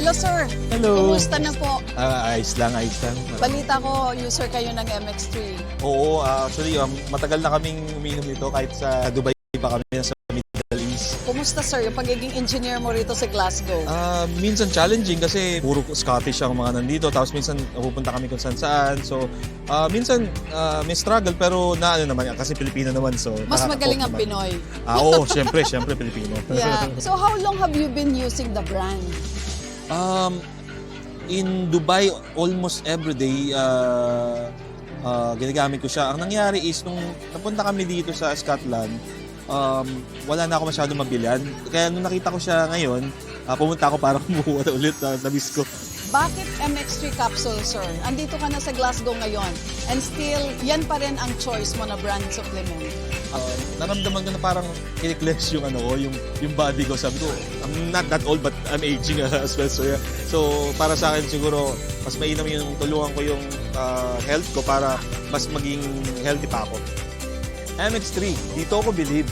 Hello, sir. Hello. Kumusta na po? Ayos lang, ayos lang. Balita ko, user kayo ng MX3. Oo, actually, matagal na kaming uminom nito kahit sa Dubai pa kami sa Middle East. Kumusta, sir, yung pagiging engineer mo rito sa Glasgow? Minsan challenging kasi puro Scottish ang mga nandito, tapos minsan pupunta kami kung saan. So, minsan may struggle pero naano naman kasi Pilipino naman. So, Mas magaling ang naman. Pinoy. Oo, syempre Pilipino. Yeah. So how long have you been using the brand? In Dubai, almost every day, ginagamit ko siya. Ang nangyari is, nung napunta kami dito sa Scotland, wala na ako masyadong mabilhan. Kaya nung nakita ko siya ngayon, pumunta ako para kumuha ulit. Na-miss ko. Bakit MX3 capsule, sir? Andito ka na sa Glasgow ngayon and still, yan pa rin ang choice mo na brand supplement. Naramdaman ko na parang kiniklex yung yung body ko. Sabi ko, I'm not that old but I'm aging as well. So, yeah. So para sa akin siguro, mas mainam yung tulungan ko yung health ko para mas maging healthy pa ako. MX3, dito ako believe.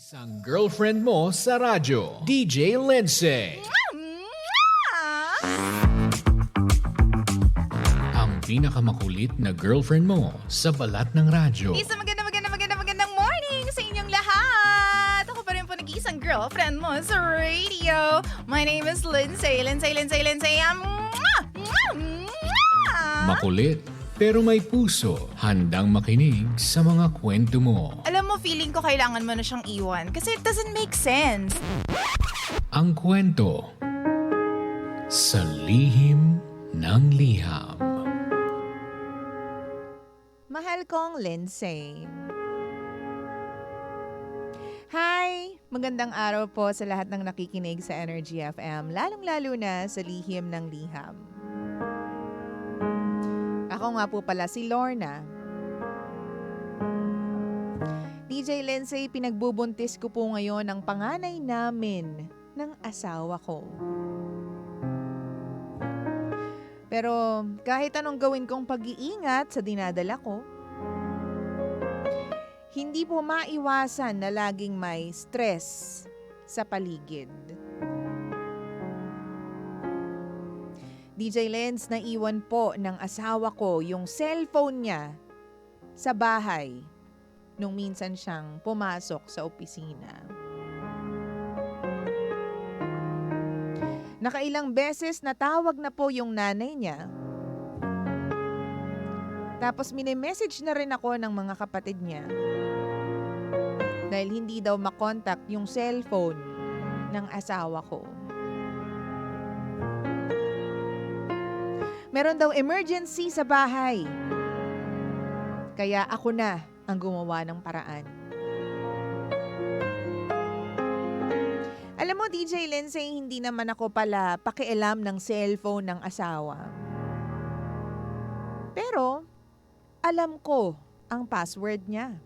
Isang girlfriend mo sa radyo, DJ Lindsay. Ang pinakamakulit na girlfriend mo sa balat ng radyo. Isang magandang morning sa inyong lahat. Ako pa rin po nag-iisang girlfriend mo sa radio. My name is Lindsay. Makulit, pero may puso. Handang makinig sa mga kwento mo. Alam mo, feeling ko kailangan mo na siyang iwan kasi it doesn't make sense. Ang kwento sa lihim ng liham. Mahal kong Lindsay. Hi! Magandang araw po sa lahat ng nakikinig sa Energy FM, lalong-lalo na sa Lihim ng Liham. Ako nga po pala si Lorna. DJ Lindsay, pinagbubuntis ko po ngayon ang panganay namin ng asawa ko. Pero kahit anong gawin kong pag-iingat sa dinadala ko, hindi po maiwasan na laging may stress sa paligid. DJ Lenz, naiwan po ng asawa ko yung cellphone niya sa bahay nung minsan siyang pumasok sa opisina. Nakailang beses natawag na po yung nanay niya. Tapos mini-message na rin ako ng mga kapatid niya. Dahil hindi daw makontak yung cellphone ng asawa ko. Meron daw emergency sa bahay. Kaya ako na ang gumawa ng paraan. Alam mo, DJ Lindsay, hindi naman ako pala pakialam ng cellphone ng asawa. Pero, alam ko ang password niya.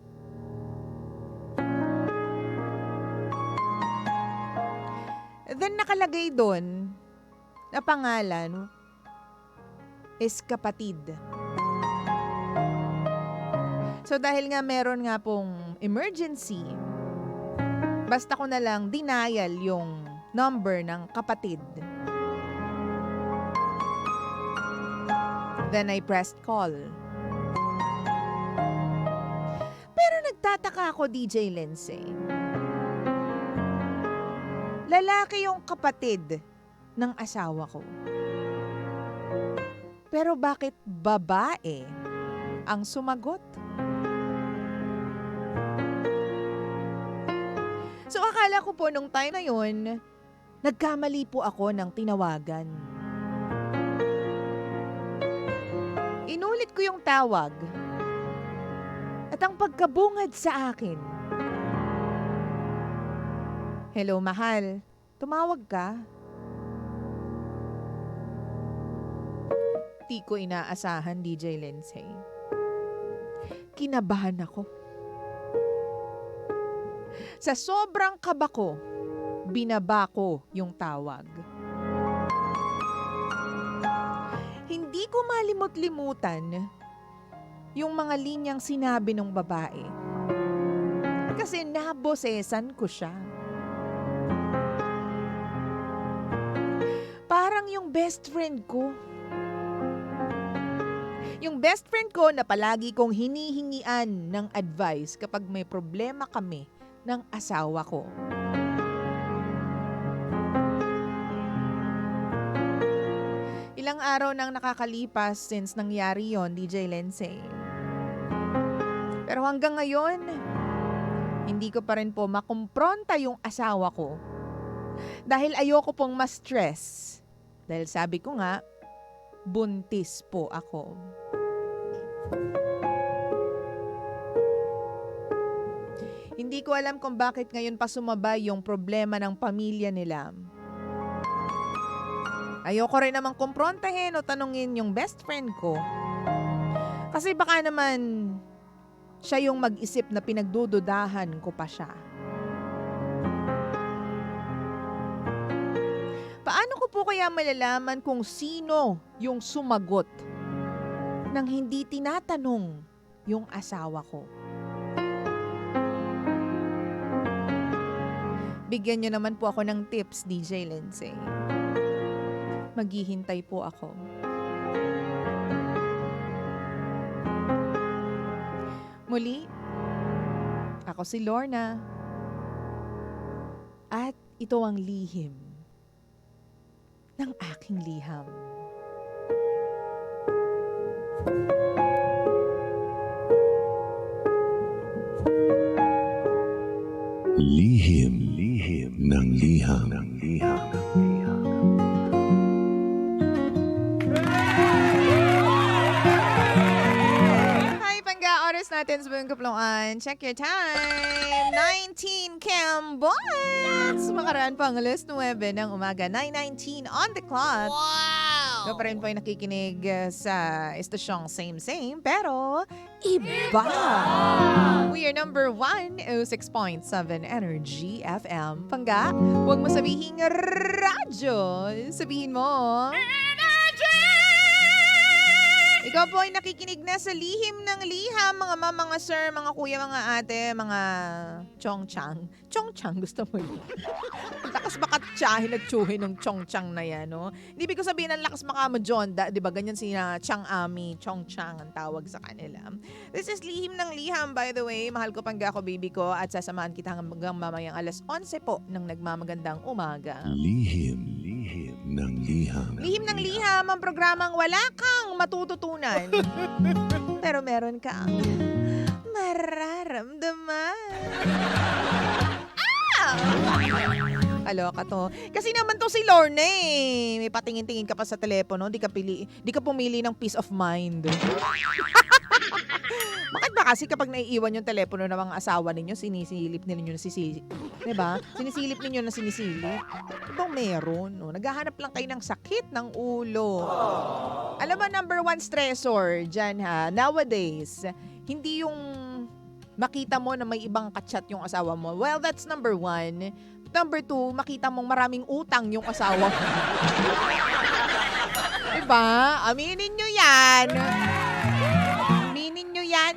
Then nakalagay doon na pangalan is kapatid. So dahil nga meron nga pong emergency, basta ko na lang denial yung number ng kapatid. Then I pressed call. Pero nagtataka ako, DJ Lindsay. Lalaki yung kapatid ng asawa ko. Pero bakit babae ang sumagot? So akala ko po nung time na yun, nagkamali po ako ng tinawagan. Inulit ko yung tawag. At ang pagkabungad sa akin, "Hello, mahal. Tumawag ka?" Di ko inaasahan, DJ Lindsay. Kinabahan ako. Sa sobrang kaba ko, binaba ko yung tawag. Hindi ko malimot-limutan yung mga linyang sinabi ng babae. Kasi nabosesan ko siya. Parang yung best friend ko. Yung best friend ko na palagi kong hinihingian ng advice kapag may problema kami ng asawa ko. Ilang araw nang nakakalipas since nangyari yon, DJ Lindsay. Pero hanggang ngayon, hindi ko pa rin po makumpronta yung asawa ko. Dahil ayoko pong ma-stress. Dahil sabi ko nga, buntis po ako. Hindi ko alam kung bakit ngayon pa sumabay yung problema ng pamilya nila. Ayoko rin namang kumprontahin o tanungin yung best friend ko. Kasi baka naman siya yung mag-isip na pinagdududahan ko pa siya. Paano ko po kaya malalaman kung sino yung sumagot nang hindi tinatanong yung asawa ko? Bigyan niyo naman po ako ng tips, DJ Lindsay. Maghihintay po ako. Muli, ako si Lorna. At ito ang lihim ng aking liham. Lihim ng liham. Hi, Pangga! Oras natin sa buong kapulungan. Check your time. 19 Cambots! Makaraan pang alas 9 ng umaga. 9:19 on the clock. Wow! Ikaw pa rin po ay nakikinig sa estasyong same, pero iba. We are number 106.7 Energy FM. Pangga, huwag mo sabihin radyo. Sabihin mo, ikaw po ay nakikinig na sa lihim ng liham, mga mama, mga sir, mga kuya, mga ate, mga chongchang. Chongchang, gusto mo yun? Lakas makatsahin at tsuhin ng chongchang na yan, no? Hindi ibig ko sabihin ng lakas makamadjonda, di ba? Ganyan si Chang Ami, chongchang ang tawag sa kanila. This is lihim ng liham, by the way. Mahal ko Pangga ko, baby ko, at sasamahan kita hanggang mamayang alas 11 po ng nagmamagandang umaga. Lihim ng liham. Lihim ng liham, ang programang wala kang matututunan. Pero meron kang mararamdaman. Aloka to. Kasi naman to si Lorna eh. May patingin-tingin ka pa sa telepono, di ka pumili ng peace of mind. Bakit ba kasi kapag naiiwan yung telepono ng mga asawa ninyo, sinisilip ninyo na diba? Sinisilip ninyo na sinisilip. Ibang meron. No? Naghahanap lang kayo ng sakit ng ulo. Alam mo, number 1 stressor dyan ha, nowadays, hindi yung makita mo na may ibang kachat yung asawa mo. Well, that's number 1. Number 2, makita mong maraming utang yung asawa mo. Diba? Aminin nyo yan. Aminin nyo yan.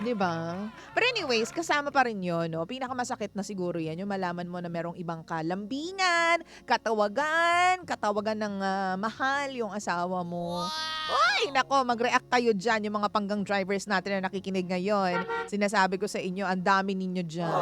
Diba? But anyways, kasama pa rin yun, no? Pinakamasakit na siguro yan, yung malaman mo na merong ibang kalambingan, katawagan ng mahal yung asawa mo. Ay, nako, mag-react kayo dyan, yung mga panggang drivers natin na nakikinig ngayon. Sinasabi ko sa inyo, ang dami ninyo dyan.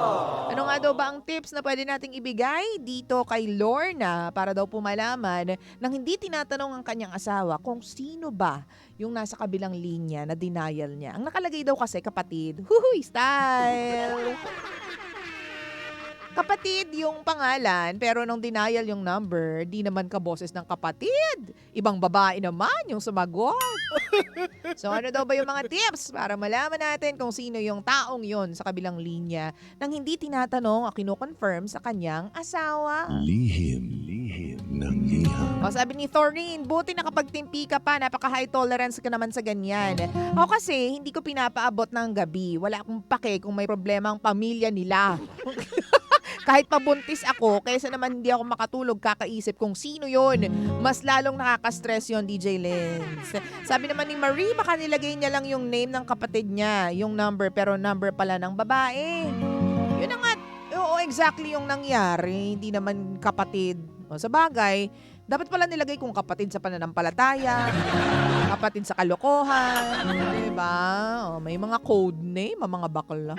Ano nga daw ba ang tips na pwede nating ibigay dito kay Lorna para daw pumalaman nang hindi tinatanong ang kanyang asawa kung sino ba yung nasa kabilang linya na denial niya. Ang nakalagay daw kasi, kapatid. Huhuy, style! Kapatid yung pangalan, pero nung denial yung number, di naman kaboses ng kapatid. Ibang babae naman yung sumagot. So ano daw ba yung mga tips para malaman natin kung sino yung taong yon sa kabilang linya nang hindi tinatanong o kino-confirm sa kanyang asawa? Lihim ng liham. O sabi ni Thoreen, buti nakapagtimpi ka pa, napaka-high tolerance ka naman sa ganyan. Ako kasi, hindi ko pinapaabot ng gabi. Wala akong pake kung may problema ang pamilya nila. Kahit pabuntis ako, kaysa naman hindi ako makatulog, kakaisip kung sino yon. Mas lalong nakaka-stress yon, DJ Lens. Sabi naman ni Marie, baka nilagay niya lang yung name ng kapatid niya, yung number, pero number pala ng babae. Yun na nga, oo, exactly yung nangyari. Hindi naman kapatid. O, sa bagay, dapat pala nilagay kung kapatid sa pananampalataya, kapatid sa kalokohan, diba? O, may mga code name, mga bakla.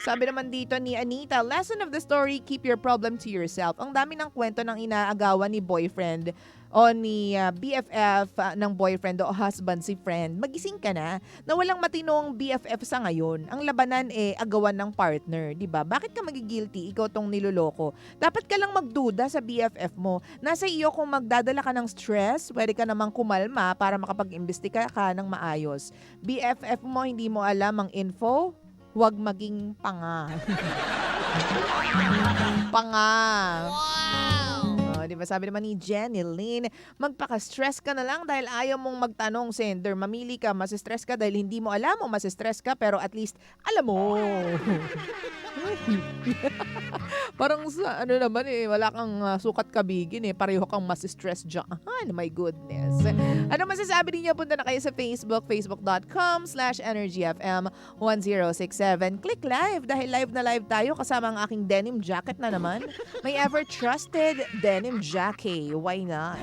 Sabi naman dito ni Anita, lesson of the story, keep your problem to yourself. Ang dami ng kwento ng inaagawan ni boyfriend o ni BFF ng boyfriend o husband si friend. Magising ka na walang matinong BFF sa ngayon. Ang labanan agawan ng partner, di ba? Bakit ka magigilty? Ikaw tong niloloko. Dapat ka lang magduda sa BFF mo. Nasa iyo kung magdadala ka ng stress, pwede ka namang kumalma para makapag-imbestiga ka ng maayos. BFF mo, hindi mo alam ang info, huwag maging panga. Panga. Wow! Di ba sabi naman ni Jenny Lynn, magpaka-stress ka na lang dahil ayaw mong magtanong, sender. Mamili ka, masistress ka dahil hindi mo alam o masistress ka pero at least alam mo. Parang sa ano naman wala kang sukat kabigin pareho kang masistress dyan. My goodness. Ano masasabi niyo? Punta na kayo sa Facebook, facebook.com/energyfm1067. Click live dahil live na live tayo kasama ang aking denim jacket na naman. May ever-trusted denim jacket. Why not?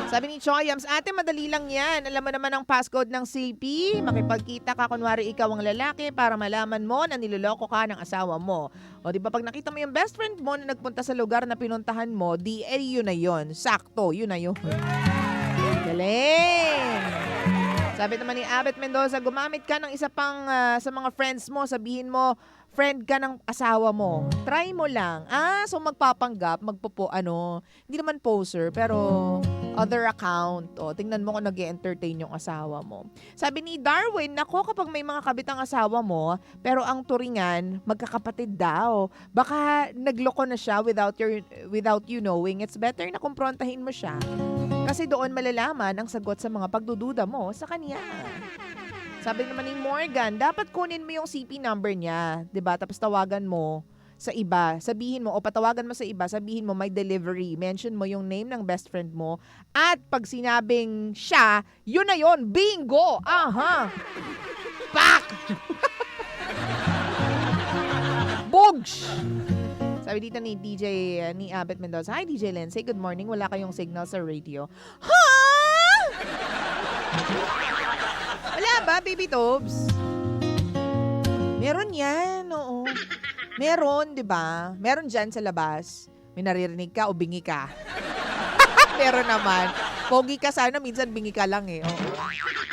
Sabi ni Choyams, ate, madali lang yan. Alam mo naman ang passcode ng CP. Makipagkita ka, kunwari ikaw ang lalaki para malaman mo na niloloko ka ng asawa mo. O di ba pag nakita mo yung best friend mo na nagpunta sa lugar na pinuntahan mo, yun na yun. Sakto, yun na yun. Galing! Sabi naman ni Abet Mendoza, gumamit ka ng isa pang sa mga friends mo, sabihin mo, friend ka ng asawa mo. Try mo lang. So magpapanggap, hindi naman poser, pero other account. Tingnan mo kung nag-entertain yung asawa mo. Sabi ni Darwin, nako kapag may mga kabit ang asawa mo, pero ang turingan, magkakapatid daw. Baka nagloko na siya without you knowing. It's better na kumprontahin mo siya. Kasi doon malalaman ang sagot sa mga pagdududa mo sa kanya. Sabi naman ni Morgan, dapat kunin mo yung CP number niya, 'di ba? Tapos tawagan mo sa iba, sabihin mo o patawagan mo sa iba, sabihin mo may delivery, mention mo yung name ng best friend mo at pag sinabing siya, yun na yun, bingo! Aha! Pak! Bogs! Sabi dito ni ni Abet Mendoza, hi DJ Len, say good morning, wala kayong signal sa radio. Ha? Wala ba, baby Tobes? Meron yan, oo. Meron, di ba? Meron dyan sa labas. May naririnig ka o bingi ka. Meron naman. Pogi ka sana, minsan bingi ka lang Oo.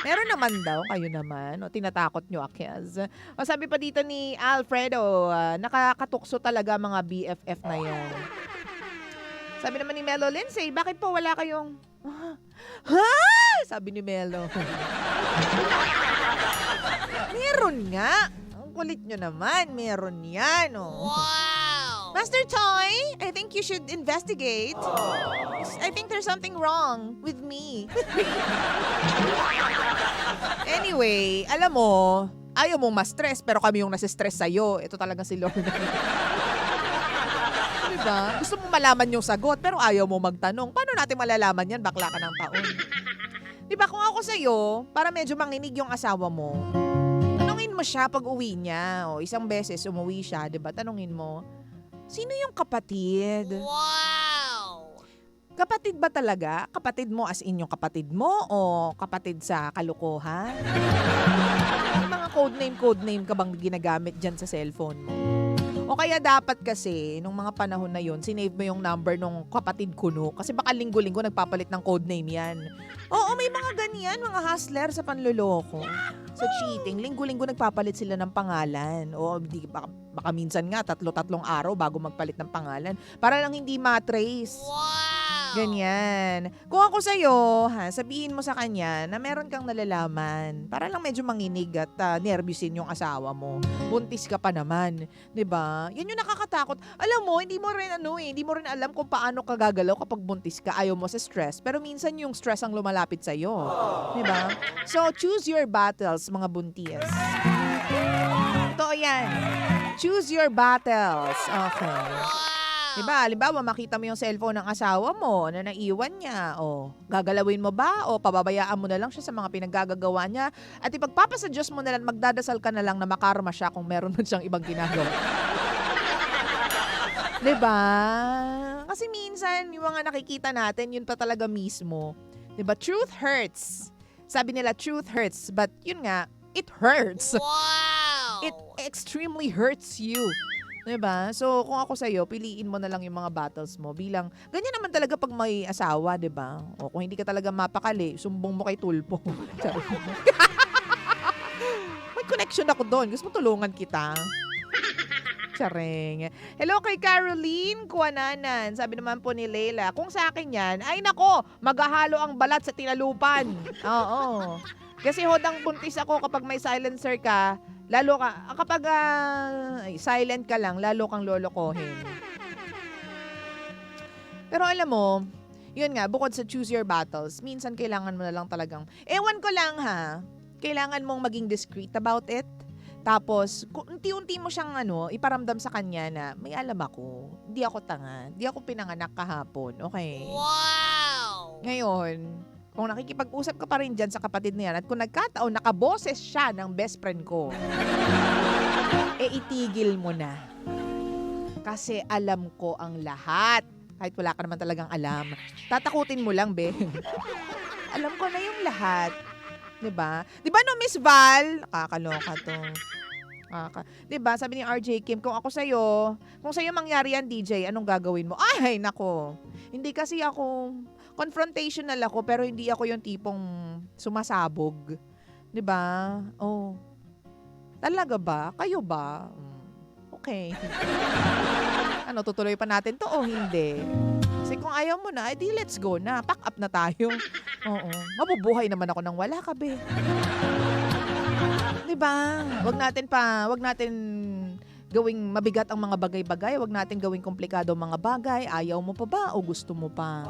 Meron naman daw, kayo naman. Tinatakot nyo, Akyaz. Sabi pa dito ni Alfredo, nakakatukso talaga mga BFF na yan. Sabi naman ni Melo Lindsay, bakit po wala kayong... Ha? Sabi ni Melo. Meron nga. Ang kulit nyo naman. Meron yan. Wow! Master Toy, I think you should investigate. I think there's something wrong with me. Anyway, alam mo, ayaw mong ma-stress pero kami yung nasistress sa'yo. Ito talaga si Lord. Diba? Gusto mo malaman yung sagot pero ayaw mo magtanong. Paano natin malalaman yan? Bakla ka ng taon. Diba kung ako sa'yo, para medyo manginig yung asawa mo, tanungin mo siya pag uwi niya. Isang beses umuwi siya, diba? Tanungin mo, sino yung kapatid? Wow! Kapatid ba talaga? Kapatid mo as in yung kapatid mo o kapatid sa kalokohan? May mga codename ka bang ginagamit dyan sa cellphone mo? O kaya dapat kasi, nung mga panahon na yun, sinave mo yung number nung kapatid kuno. Kasi baka linggo-linggo nagpapalit ng codename yan. Oo, may mga ganyan, mga hustler sa panloloko. Sa cheating, linggo-linggo nagpapalit sila ng pangalan. O baka minsan nga, 3-3 araw bago magpalit ng pangalan. Para lang hindi matrace. Wow! Ganyan. Kung ako sa'yo, sabihin mo sa kanya na meron kang nalalaman. Para lang medyo manginig at nervyusin yung asawa mo. Buntis ka pa naman. 'Di ba? Yan yung nakakatakot. Alam mo, hindi mo rin alam kung paano ka gagalaw kapag buntis ka. Ayaw mo sa stress. Pero minsan yung stress ang lumalapit sa'yo. 'Di ba? So, choose your battles, mga buntis. Totoo yan. Choose your battles. Okay. Diba, halimbawa makita mo yung cellphone ng asawa mo na naiwan niya. O, gagalawin mo ba? O pababayaan mo na lang siya sa mga pinaggagawa niya? At ipagpapasa Diyos mo na lang, magdadasal ka na lang na makarma siya kung meron man siyang ibang ginagawa. Diba? Kasi minsan, yung mga nakikita natin, yun pa talaga mismo. Diba? Truth hurts. Sabi nila, truth hurts. But yun nga, it hurts. Wow! It extremely hurts you. Diba? So, kung ako sa'yo, piliin mo na lang yung mga battles mo bilang, ganyan naman talaga pag may asawa, diba? O kung hindi ka talaga mapakali, sumbong mo kay Tulpo. May connection ako doon. Gusto mo tulungan kita? Charing. Hello kay Caroline Kuananan. Sabi naman po ni Leila, kung sa akin yan, ay nako, maghahalo ang balat sa tinalupan. Oo. Kasi hodang buntis ako kapag may silencer ka, lalo ka, kapag silent ka lang, lalo kang lolokohin. Pero alam mo, yun nga, bukod sa choose your battles, minsan kailangan mo na lang talagang, ewan ko lang ha, kailangan mong maging discreet about it. Tapos, unti-unti mo siyang iparamdam sa kanya na may alam ako, hindi ako tanga, hindi ako pinanganak kahapon, okay? Wow! Ngayon, kung nakikipag-usap ka pa rin dyan sa kapatid na yan at kung nagkataon, nakaboses siya ng best friend ko, itigil mo na. Kasi alam ko ang lahat. Kahit wala ka naman talagang alam. Tatakutin mo lang, be. Alam ko na yung lahat. Diba? Diba no, Miss Val? Nakakaloka to. Diba, sabi ni RJ Kim, kung sa'yo mangyari yan, DJ, anong gagawin mo? Ay, nako. Hindi kasi ako, confrontational ako, pero hindi ako yung tipong sumasabog. Diba? Oh. Talaga ba? Kayo ba? Okay. Tutuloy pa natin to o hindi? Kasi kung ayaw mo na, edi let's go na. Pack up na tayo. Oo. Mabubuhay naman ako nang wala ka, be. Diba? Wag natin gawing mabigat ang mga bagay-bagay. Wag natin gawing komplikado ang mga bagay. Ayaw mo pa ba o gusto mo pa?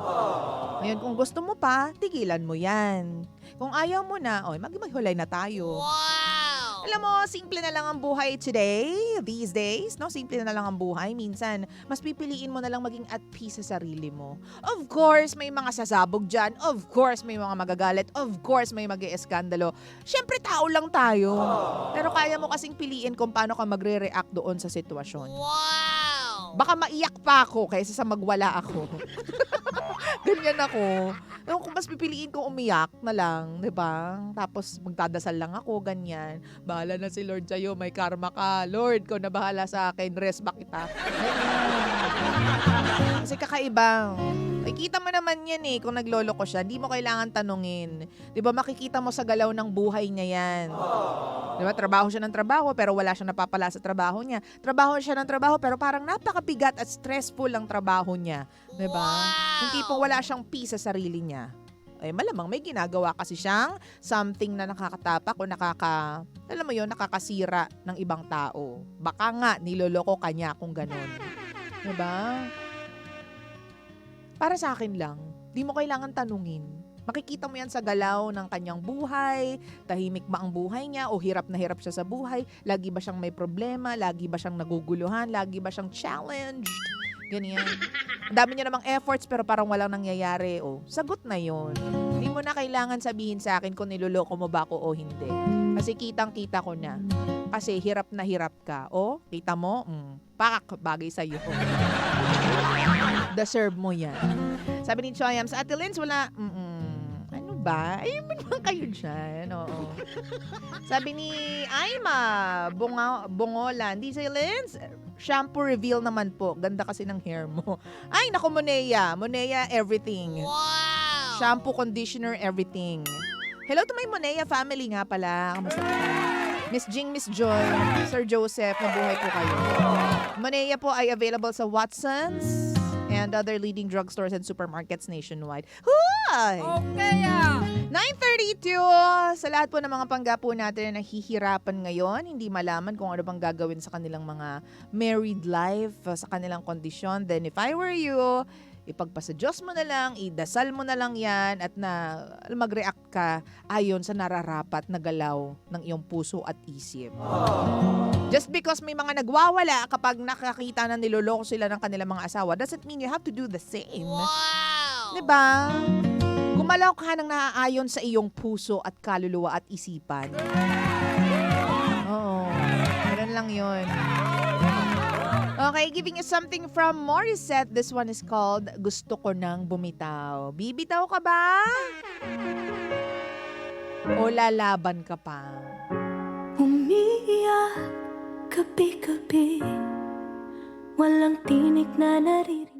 Ngayon, kung gusto mo pa, tigilan mo yan. Kung ayaw mo na, maghiwalay na tayo. Wow! Alam mo, simple na lang ang buhay today, these days, no? Simple na lang ang buhay. Minsan, mas pipiliin mo na lang maging at peace sa sarili mo. Of course, may mga sasabog dyan. Of course, may mga magagalit. Of course, may mag-ieskandalo. Siyempre, tao lang tayo. Pero kaya mo kasing piliin kung paano ka magre-react doon sa sitwasyon. Wow! Baka maiyak pa ako kaysa sa magwala ako. Ganyan ako. Kung mas pipiliin ko umiyak na lang, di ba? Tapos magdadasal lang ako, ganyan. Bahala na si Lord sa'yo, may karma ka. Lord, kung na bahala sa akin, rest back kita. Kasi kakaiba. Makikita mo naman yan kung naglolo ko siya, di mo kailangan tanungin. Di ba makikita mo sa galaw ng buhay niya yan. Di ba, trabaho siya ng trabaho, pero wala siyang napapala sa trabaho niya. Trabaho siya ng trabaho, pero parang napakabigat at stressful ang trabaho niya. Di ba? Yung tipong wala siyang peace sa sarili niya. Malamang may ginagawa kasi siyang something na nakakatapak o nakakasira ng ibang tao. Baka nga, niloloko kanya kung ganun. Diba? Para sa akin lang, di mo kailangan tanungin. Makikita mo yan sa galaw ng kanyang buhay, tahimik ba ang buhay niya o hirap na hirap siya sa buhay, lagi ba siyang may problema, lagi ba siyang naguguluhan, lagi ba siyang challenged. Ganyan. Ang dami niya namang efforts pero parang walang nangyayari. Sagot na yon. Hindi mo na kailangan sabihin sa akin kung niloloko mo ba ako o hindi. Kasi kitang-kita ko na. Kasi hirap na hirap ka. Kita mo? Bagay sa'yo. Deserve mo yan. Sabi ni Choyam, sa Ate Lins, wala... Ano ba? Ayun naman kayo dyan. Oo. Sabi ni Aima, Bongolan, DJ Lins, shampoo reveal naman po. Ganda kasi ng hair mo. Ay, naku, Monea. Monea, everything. Wow! Shampoo, conditioner, everything. Hello to my Monea family nga pala. Kamusta po kayo? Miss Jing, Miss Joy, Sir Joseph, mabuhay po kayo. Monea po ay available sa Watson's and other leading drugstores and supermarkets nationwide. Huay! Okay 9:32 sa lahat po ng mga panggapo natin na nahihirapan ngayon, hindi malaman kung ano bang gagawin sa kanilang mga married life, sa kanilang kondisyon. Then if I were you, ipagpasa Diyos mo na lang, idasal mo na lang yan at na mag-react ka ayon sa nararapat na galaw ng iyong puso at isip. Just because may mga nagwawala kapag nakakita na niloloko sila ng kanilang mga asawa doesn't mean you have to do the same. Wow! Diba? Gumalaw ka ng naaayon sa iyong puso at kaluluwa at isipan. Oo. Meron lang yun. Okay, giving you something from Morissette. This one is called Gusto Ko Nang Bumitaw. Bibitaw ka ba? O lalaban ka pa? Umiiyak gabi-gabi, walang tinig na naririnig.